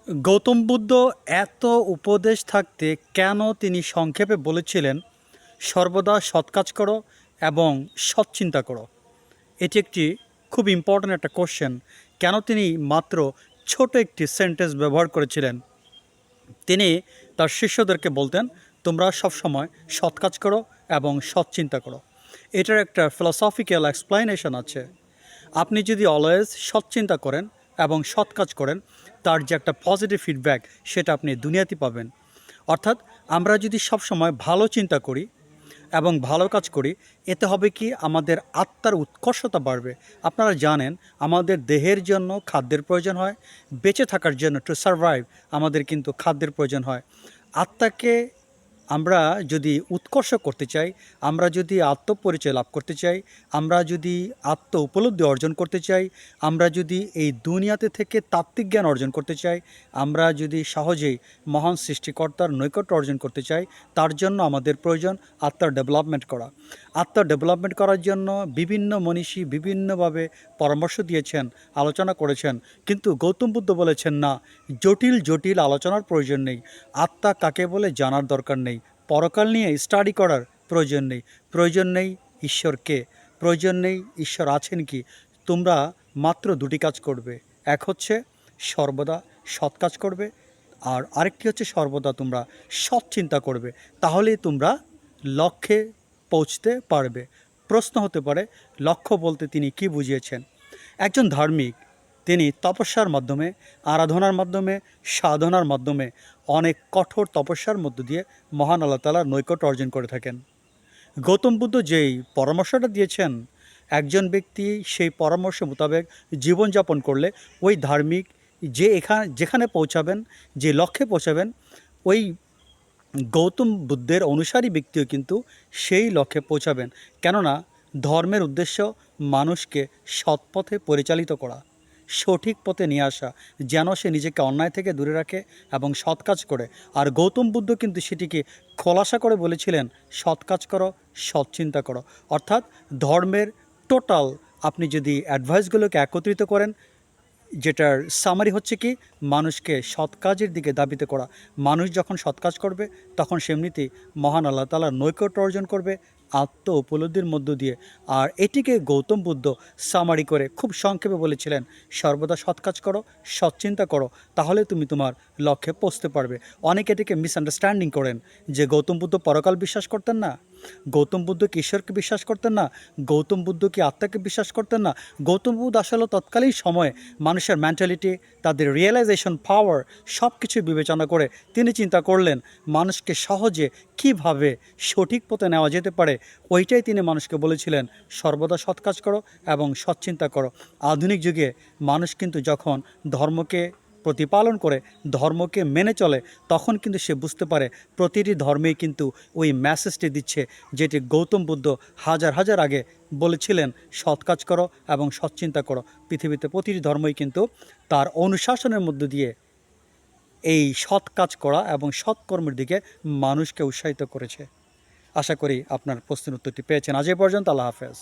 গৌতম বুদ্ধ এত উপদেশ থাকতে কেন তিনি সংক্ষেপে বলেছিলেন সর্বদা সৎ কাজ করো এবং সৎ চিন্তা করো? এটি একটি খুব ইম্পর্ট্যান্ট একটা কোশ্চেন। কেন তিনি মাত্র ছোট একটি সেন্টেন্স ব্যবহার করেছিলেন? তিনি তার শিষ্যদেরকে বলতেন, তোমরা সবসময় সৎ কাজ করো এবং সৎ চিন্তা করো। এটার একটা ফিলসফিক্যাল এক্সপ্লেনেশন আছে। আপনি যদি অলওয়েজ সৎ চিন্তা করেন এবং সৎ কাজ করেন, তার যে একটা পজিটিভ ফিডব্যাক সেটা আপনি দুনিয়াতে পাবেন। অর্থাৎ আমরা যদি সবসময় ভালো চিন্তা করি এবং ভালো কাজ করি, এতে হবে কি আমাদের আত্মার উৎকর্ষতা বাড়বে। আপনারা জানেন আমাদের দেহের জন্য খাদ্যের প্রয়োজন হয়, বেঁচে থাকার জন্য টু সারভাইভ আমাদের কিন্তু খাদ্যের প্রয়োজন হয়। আত্মাকে আমরা যদি উৎকর্ষ করতে চাই, আমরা যদি আত্মপরিচয় লাভ করতে চাই, আমরা যদি আত্ম উপলব্ধি অর্জন করতে চাই, আমরা যদি এই দুনিয়াতে থেকে তাত্ত্বিক জ্ঞান অর্জন করতে চাই, আমরা যদি সহজেই মহান সৃষ্টিকর্তার নৈকট্য অর্জন করতে চাই, তার জন্য আমাদের প্রয়োজন আত্মার ডেভেলপমেন্ট করা। আত্মার ডেভেলপমেন্ট করার জন্য বিভিন্ন মনীষী বিভিন্নভাবে পরামর্শ দিয়েছেন, আলোচনা করেছেন, কিন্তু গৌতম বুদ্ধ বলেছেন না, জটিল জটিল আলোচনার প্রয়োজন নেই। আত্মা কাকে বলে জানার দরকার নেই, পরকাল নিয়ে স্টাডি করার প্রয়োজন নেই, প্রয়োজন নেই ঈশ্বরকে, প্রয়োজন নেই ঈশ্বর আছেন কি। তোমরা মাত্র দুটি কাজ করবে, এক হচ্ছে সর্বদা সৎ কাজ করবে, আর আরেকটি হচ্ছে সর্বদা তোমরা সৎ চিন্তা করবে। তাহলেই তোমরা লক্ষ্যে পৌঁছতে পারবে। প্রশ্ন হতে পারে, লক্ষ্য বলতে তিনি কি বুঝিয়েছেন? একজন ধার্মিক তিনি তপস্যার মাধ্যমে, আরাধনার মাধ্যমে, সাধনার মাধ্যমে অনেক কঠোর তপস্যার মধ্য দিয়ে মহান আল্লাহ তাআলার নৈকট্য অর্জন করে থাকেন। গৌতম বুদ্ধ যেই পরামর্শটা দিয়েছেন, একজন ব্যক্তি সেই পরামর্শ মোতাবেক জীবনযাপন করলে ওই ধার্মিক যেখানে পৌঁছাবেন, যে লক্ষ্যে পৌঁছাবেন, ওই গৌতম বুদ্ধের অনুসারী ব্যক্তিও কিন্তু সেই লক্ষ্যে পৌঁছাবেন। কেননা ধর্মের উদ্দেশ্য মানুষকে সৎ পথে পরিচালিত করা, সঠিক পথে নিয়ে আসা, যেন সে নিজেকে অন্যায় থেকে দূরে রাখে এবং সৎ কাজ করে। আর গৌতম বুদ্ধ কিন্তু সেটিকে খোলাসা করে বলেছিলেন, সৎ কাজ করো, সৎ চিন্তা করো। অর্থাৎ ধর্মের টোটাল আপনি যদি অ্যাডভাইসগুলোকে একত্রিত করেন, যেটার সামারি হচ্ছে কি, মানুষকে সৎ কাজের দিকে ধাবিত করা। মানুষ যখন সৎ কাজ করবে তখন সেমনিতেই মহান আল্লাহ তাআলার নৈকট্য অর্জন করবে আত্ম উপলব্ধির মধ্য দিয়ে। আর এটিকে গৌতম বুদ্ধ সামারি করে খুব সংক্ষেপে বলেছিলেন, সর্বদা সৎ কাজ করো, সৎ চিন্তা করো, তাহলে তুমি তোমার লক্ষ্যে পৌঁছতে পারবে। অনেকে এটিকে মিসআন্ডারস্ট্যান্ডিং করেন যে গৌতম বুদ্ধ পরকাল বিশ্বাস করতেন না, গৌতম বুদ্ধ কি ঈশ্বরকে বিশ্বাস করতেন না, গৌতম বুদ্ধ কি আত্মাকে বিশ্বাস করতেন না। গৌতম বুদ্ধ আসলে তৎকালীন সময়ে মানুষের মেন্টালিটি, তাদের রিয়েলাইজেশন পাওয়ার সব কিছু বিবেচনা করে তিনি চিন্তা করলেন মানুষকে সহজে কিভাবে সঠিক পথে নেওয়া যেতে পারে। ওইটাই তিনি মানুষকে বলেছিলেন, সর্বদা সৎ কাজ করো এবং সৎ চিন্তা করো। আধুনিক যুগে মানুষ কিন্তু যখন ধর্মকে প্রতিপালন করে, ধর্মকে মেনে চলে, তখন কিন্তু সে বুঝতে পারে প্রতিটি ধর্মেই কিন্তু ওই মেসেজটি দিচ্ছে যেটি গৌতম বুদ্ধ হাজার হাজার আগে বলেছিলেন, সৎ কাজ করো এবং সৎ চিন্তা করো। পৃথিবীতে প্রতিটি ধর্মই কিন্তু তার অনুশাসনের মধ্য দিয়ে এই সৎ কাজ করা এবং সৎকর্মের দিকে মানুষকে উৎসাহিত করেছে। আশা করি আপনার প্রশ্নের উত্তরটি পেয়েছেন। আজ এ পর্যন্ত, আল্লাহ হাফেজ।